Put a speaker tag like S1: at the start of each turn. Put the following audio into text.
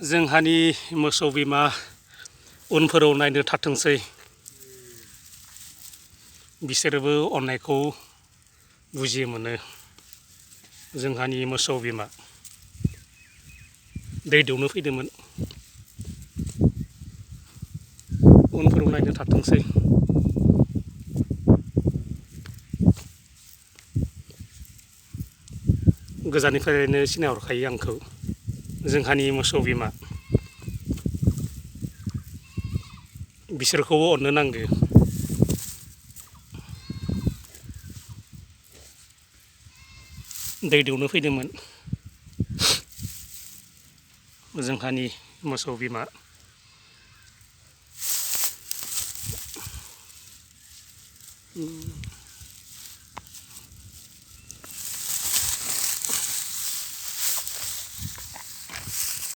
S1: जोंहानि मोसौ बिमा उनफोराव नायनो थाथोंसै बिसोरबो अननायखौ बुजि मोनो। जोंहानि मोसौ बिमा दै दौनो फैदोंमोन उनफोराव नायनो थाथोंसै। गोजाननिफ्रायनो सिनायहरखायो आंखौ जोंहानि मोसौ बिमा। बिसोरखौबो अननो नांगो। दै दौनो फैदोंमोन जोंहानि मोसौ बिमा।